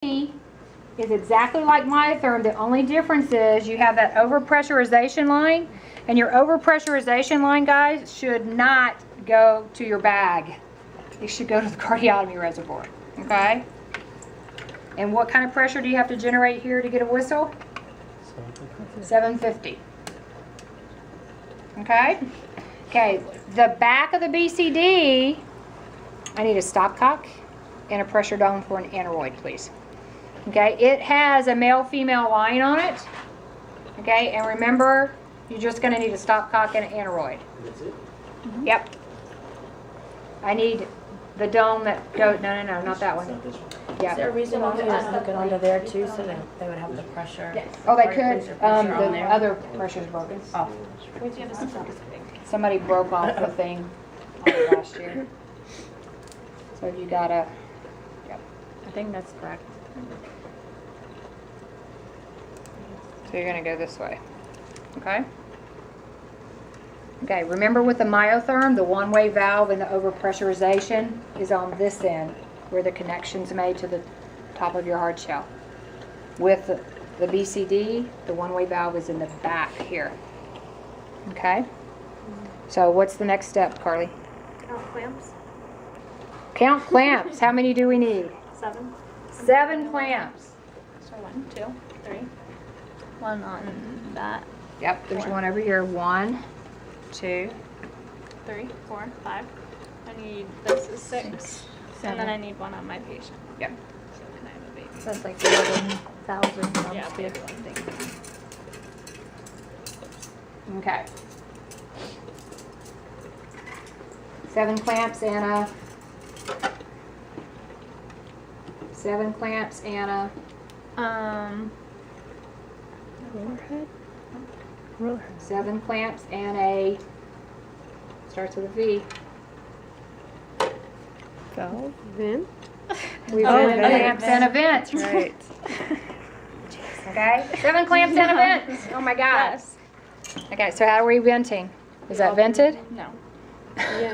is exactly like myotherm. The only difference is you have that overpressurization line, and your overpressurization line, guys, should not go to your bag. It should go to the cardiotomy reservoir, okay? And what kind of pressure do you have to generate here to get a whistle? 750. Okay? Okay, the back of the BCD, I need a stopcock and a pressure dome for an aneroid, please. Okay, it has a male-female line on it. Okay, and remember, you're just going to need a stopcock and an aneroid. That's it? Mm-hmm. Yep. I need the dome that goes, no, not that one. Not this one. Yeah. Is there a reason why we just hook it onto there too, so that they would have the pressure? Yes. Oh, they could. Pressure The on there. other pressure's broken. Oh. Where'd you have this from? Somebody broke off the thing last year. So you gotta, yep. I think that's correct. So you're gonna go this way, okay? Okay, remember with the myotherm, the one-way valve and the overpressurization is on this end, where the connection's made to the top of your hard shell. With the BCD, the one-way valve is in the back here, okay? So what's the next step, Carly? Count clamps. Count clamps. How many do we need? 7. 7 clamps. So 1, 2, 3. 1 on that. Yep, there's one over here. 1, 2, 3, 4, 5. I need, this is 6. And then I need 1 on my patient. yep. So can I have a baby? That's like 11,000. Yeah, baby, I think. Okay. 7 clamps, Anna. 7 clamps, Anna. Ruler. 7 clamps and a, starts with a V. Go. Then. We've Oh, done vents. clamps and a vent. Right. Okay, 7 clamps and a vent. Oh my God. Yes. Okay, so how are we venting? Is that vented? No. Yeah.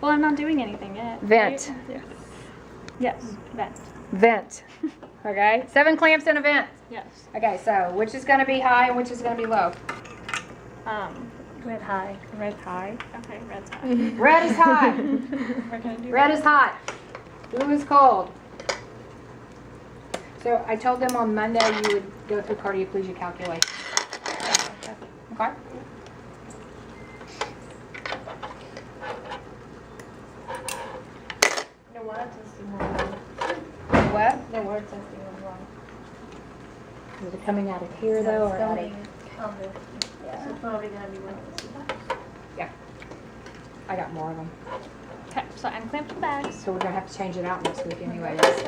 Well, I'm not doing anything yet. Vent. Right? Yes. Vent. Vent. Okay, 7 clamps and a vent. Yes. Okay, so which is going to be high and which is going to be low? Red high. Red high. Okay, red's high. Red is high. We're gonna do Red is hot. Blue is cold. So I told them on Monday you would go through cardioplegia calculation. Okay? The water testing went wrong. What? The water testing went wrong. Is it coming out of here though or out of? Yeah. So probably gonna be one of the Yeah. I got more of them. Okay, so unclamp the bags. So we're going to have to change it out next week anyway. It's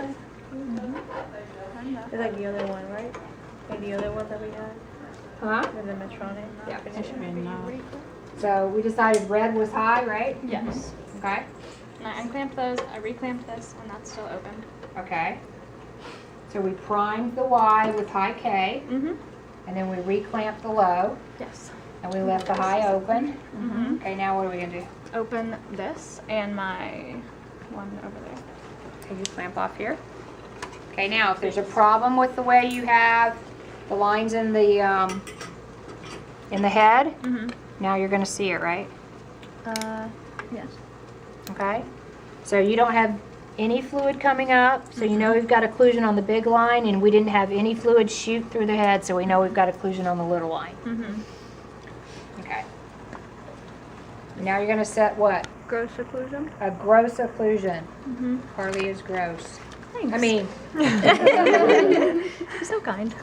like the other one, right? Like the other one that we had Huh? with the Medtronic. Yeah. Finished. So we decided red was high, right? Yes. Okay. And I unclamped those, I reclamped this, and that's still open. Okay. So we primed the Y with high K, Mm-hmm. and then we reclamped the low, Yes. and we left the high open. Mm-hmm. Okay, now what are we going to do? Open this and my one over there. Okay, you clamp off here. Okay, now if there's a problem with the way you have the lines in the head, Mm-hmm. now you're going to see it, right? Yes. Okay? So you don't have any fluid coming up, so you know we've got occlusion on the big line, and we didn't have any fluid shoot through the head, so we know we've got occlusion on the little line. Mm-hmm. Okay. Now you're going to set what? Gross occlusion. A gross occlusion. Mm-hmm. Carly is gross. Thanks. I mean, You're so kind.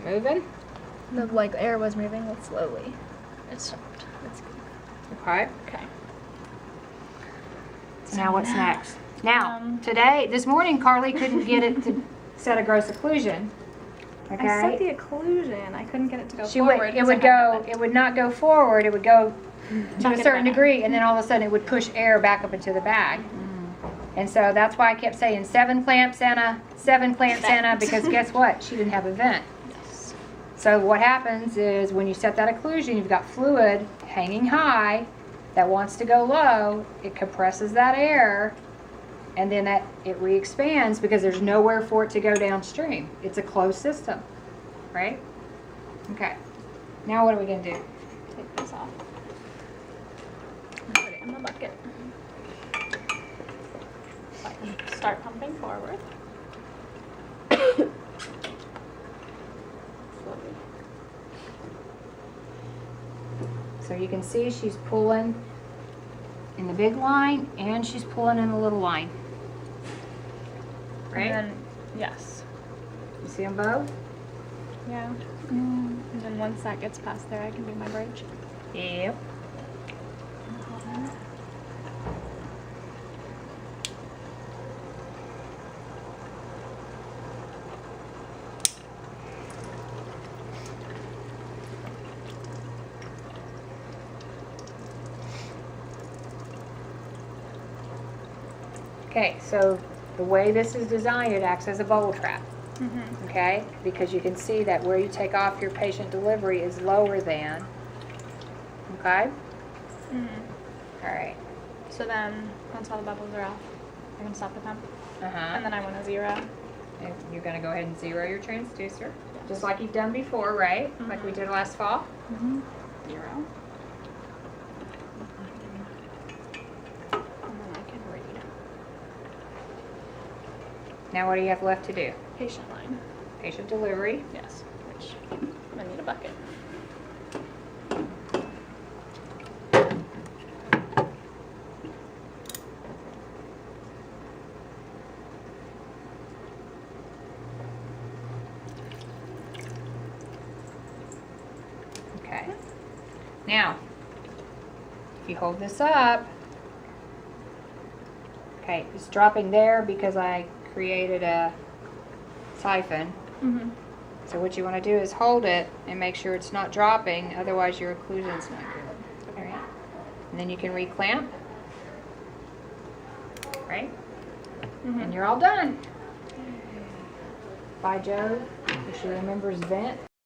moving. The air was moving slowly. It stopped. That's good. Okay. Okay. So now what's next? Now, Um, this morning, Carly couldn't get it to set a gross occlusion. Okay. I set the occlusion. I couldn't get it to go She forward. would, it 'cause would I had go, that. it would not go forward, it would go to a it certain back. degree, and then all of a sudden it would push air back up into the bag. And so that's why I kept saying 7 clamps, Anna, 7 clamps, Anna, because guess what? She didn't have a vent. Yes. So what happens is when you set that occlusion, you've got fluid hanging high that wants to go low. It compresses that air, and then it re-expands because there's nowhere for it to go downstream. It's a closed system, right? Okay. Now what are we going to do? Take this off. And put it in the bucket. Start pumping forward. Slowly. So you can see she's pulling in the big line and she's pulling in the little line. Right? And then, yes. You see them both? Yeah. And then once that gets past there, I can do my bridge. Yep. Okay, so the way this is designed, it acts as a bubble trap. Mm-hmm. Okay, because you can see that where you take off your patient delivery is lower than. Okay? Mm-hmm. All right. So then, once all the bubbles are off, I can stop the pump. And Uh-huh. then I want to 0. And you're going to go ahead and 0 your transducer, just like you've done before, right? Like we did last fall. 0. And then I can read. Now what do you have left to do? Patient line. Patient delivery. Yes. Which I need a bucket. Okay. Now, if you hold this up, okay, it's dropping there because I created a siphon. Mm-hmm. So what you want to do is hold it and make sure it's not dropping, otherwise your occlusion's not good. All right? And then you can reclamp, right? Mm-hmm. And you're all done. By Jove, if she remembers vent.